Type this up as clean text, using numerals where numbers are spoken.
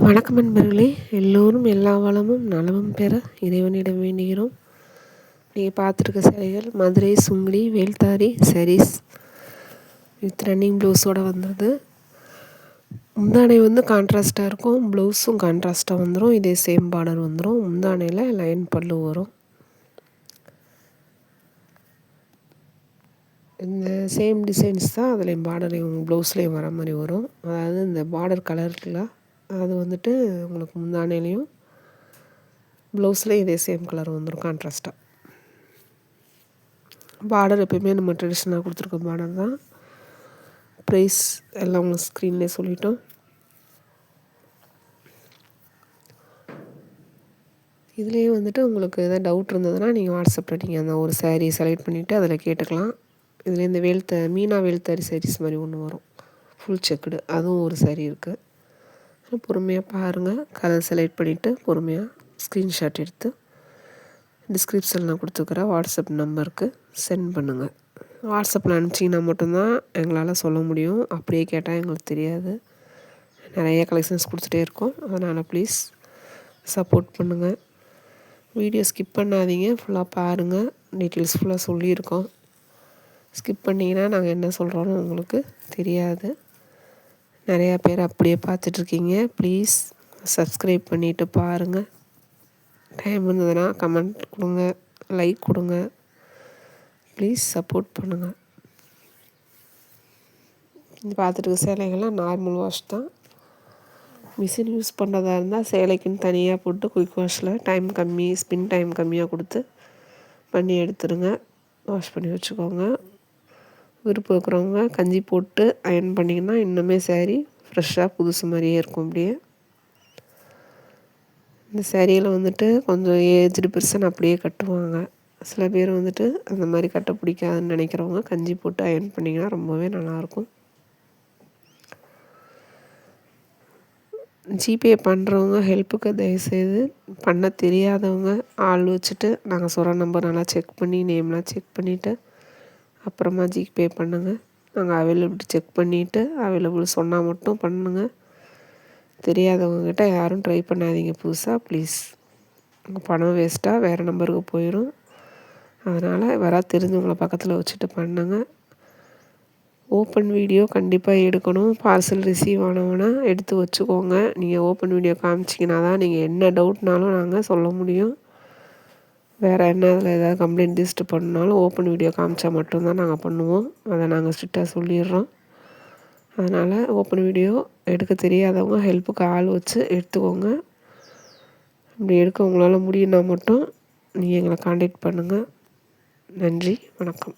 வணக்கம் நண்பர்களே, எல்லோரும் எல்லா வளமும் நலமும் பெற இறைவனிடம் வேண்டுகிறோம். நீங்கள் பார்த்துருக்க சேலைகள் மதுரை சுங்குடி வேல்தாரி சாரீஸ் வித் ரன்னிங் ப்ளவுஸோடு வந்தது. முந்தானை வந்து கான்ட்ராஸ்ட்டாக இருக்கும், ப்ளவுஸும் கான்ட்ராஸ்ட்டாக வந்துடும். இதே சேம் பார்டர் வந்துடும். முந்தானையில் லைன் பல்லு வரும். இந்த சேம் டிசைன்ஸ் தான் அதுலேயும் பார்டர்லேயும் ப்ளவுஸ்லேயும் வர மாதிரி வரும். அதாவது இந்த பார்டர் கலரில் அது வந்துட்டு உங்களுக்கு முந்தானையிலையும் ப்ளவுஸ்லேயும் இதே சேம் கலர் வந்துடும் கான்ட்ராஸ்ட்டாக. பார்டர் எப்போயுமே நம்ம ட்ரெடிஷ்னலாக கொடுத்துருக்க பார்டர் தான். ப்ரைஸ் எல்லாம் உங்களுக்கு ஸ்க்ரீன்லேயே சொல்லிட்டோம். இதுலேயே வந்துட்டு உங்களுக்கு எதாவது டவுட் இருந்ததுன்னா நீங்கள் வாட்ஸ்அப்பில் நீங்கள் அந்த ஒரு சாரீ செலக்ட் பண்ணிவிட்டு அதில் கேட்டுக்கலாம். இதில் இந்த மீனா வேல்தாரி சாரீஸ் மாதிரி ஒன்று வரும், ஃபுல் செக்குடு, அதுவும் ஒரு சாரீ இருக்குது. பொறுமையாக பாருங்கள், கலர் செலக்ட் பண்ணிவிட்டு பொறுமையாக ஸ்க்ரீன்ஷாட் எடுத்து டிஸ்கிரிப்ஷனில் நான் கொடுத்துருக்குற வாட்ஸ்அப் நம்பருக்கு சென்ட் பண்ணுங்கள். வாட்ஸ்அப்பில் அனுப்பிச்சிங்கன்னா மட்டும்தான் எங்களால் சொல்ல முடியும். அப்படியே கேட்டால் எங்களுக்கு தெரியாது. நிறைய கலெக்ஷன்ஸ் கொடுத்துட்டே இருக்கோம். அதனால் ப்ளீஸ் சப்போர்ட் பண்ணுங்கள். வீடியோ ஸ்கிப் பண்ணாதீங்க, ஃபுல்லாக பாருங்கள். டீட்டெயில்ஸ் ஃபுல்லாக சொல்லியிருக்கோம். ஸ்கிப் பண்ணிங்கன்னா நாங்கள் என்ன சொல்கிறோன்னு உங்களுக்கு தெரியாது. நிறையா பேர் அப்படியே பார்த்துட்ருக்கீங்க. ப்ளீஸ் சப்ஸ்கிரைப் பண்ணிவிட்டு பாருங்கள். டைம் இருந்ததுன்னா கமெண்ட் கொடுங்க, லைக் கொடுங்க. ப்ளீஸ் சப்போர்ட் பண்ணுங்கள். பார்த்துட்டு சேலைகள்லாம் நார்மல் வாஷ் தான். மிஷின் யூஸ் பண்ணுறதா இருந்தால் சேலைக்குன்னு தனியாக போட்டு குயிக் வாஷில் டைம் கம்மி, ஸ்பின் டைம் கம்மியாக கொடுத்து பண்ணி எடுத்துருங்க. வாஷ் பண்ணி வச்சுக்கோங்க. விருப்பம் இருக்கிறவங்க கஞ்சி போட்டு அயர்ன் பண்ணிங்கன்னா இன்னுமே சாரீ ஃப்ரெஷ்ஷாக புதுசு மாதிரியே இருக்கும். அப்படியே இந்த சேரீயில் வந்துட்டு கொஞ்சம் ஏஜ்டு பர்சன் அப்படியே கட்டுவாங்க. சில பேர் வந்துட்டு அந்த மாதிரி கட்ட பிடிக்காதுன்னு நினைக்கிறவங்க கஞ்சி போட்டு அயர்ன் பண்ணிங்கன்னா ரொம்பவே நல்லாயிருக்கும். ஜிபே பண்ணுறவங்க ஹெல்ப்புக்கு தயவுசெய்து பண்ண தெரியாதவங்க ஆள் வச்சுட்டு நாங்கள் சொல்கிற நம்பர் நல்லா செக் பண்ணி நேம்லாம் செக் பண்ணிவிட்டு அப்புறமா ஜிபே பண்ணுங்கள். நாங்கள் அவைலபிலிட்டி செக் பண்ணிவிட்டு அவைலபிள் சொன்னால் மட்டும் பண்ணுங்கள். தெரியாதவங்கக்கிட்ட யாரும் ட்ரை பண்ணாதீங்க புதுசாக, ப்ளீஸ். உங்கள் பணம் வேஸ்ட்டாக வேறு நம்பருக்கு போயிடும். அதனால் யாராவது தெரிஞ்சவங்களை பக்கத்தில் வச்சுட்டு பண்ணுங்கள். ஓப்பன் வீடியோ கண்டிப்பாக எடுக்கணும். பார்சல் ரிசீவ் ஆனவனா எடுத்து வச்சுக்கோங்க. நீங்கள் ஓப்பன் வீடியோ காமிச்சிங்கன்னா தான் நீங்கள் என்ன டவுட்னாலும் நாங்கள் சொல்ல முடியும். வேறு என்ன அதில் ஏதாவது கம்ப்ளைண்ட் ரிஜிஸ்டர் பண்ணாலும் ஓப்பன் வீடியோ காமிச்சா மட்டும்தான் நாங்கள் பண்ணுவோம். அதை நாங்கள் ஸ்ட்ரிக்டாக சொல்லிடுறோம். அதனால் ஓப்பன் வீடியோ எடுக்க தெரியாதவங்க ஹெல்ப்புக்கு ஆள் வச்சு எடுத்துக்கோங்க. அப்படி எடுக்க உங்களால் முடியும்னா மட்டும் நீங்கள் எங்களை காண்டாக்ட் பண்ணுங்கள். நன்றி, வணக்கம்.